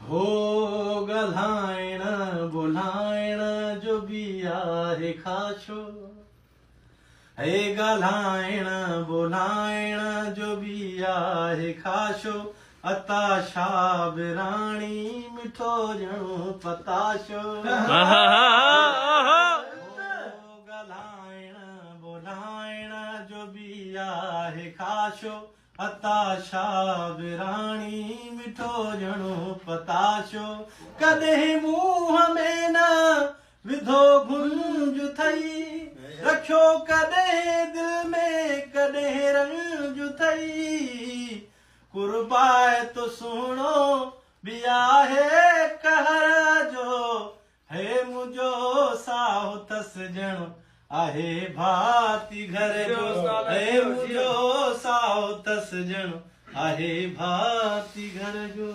हो ॻाल्हाइण ॿोलाइण जो बि आहे खाशो, हे ॻाल्हाइण ॿोलाइण जो बि आहे खाशो, अताशा बिराणी मिठो ॼणो पताशो। ॻाल्हाइण ॿोलाइण जो बि आहे खाशो, अताशा बिराणी मिठो ॼणो पताशो। कॾहिं मुंहं में न विधो गुंज थई, रखियो कॾहिं दिल में कॾहिं रंज थई, कुर्बाए तो सुहिणो बि आहे कहर जो, हे मुंहिंजो साहो अथसि ॼणो आहे भाती घर जो, हे मुंहिंजो साहो अथसि ॼणो आहे भाती घर जो।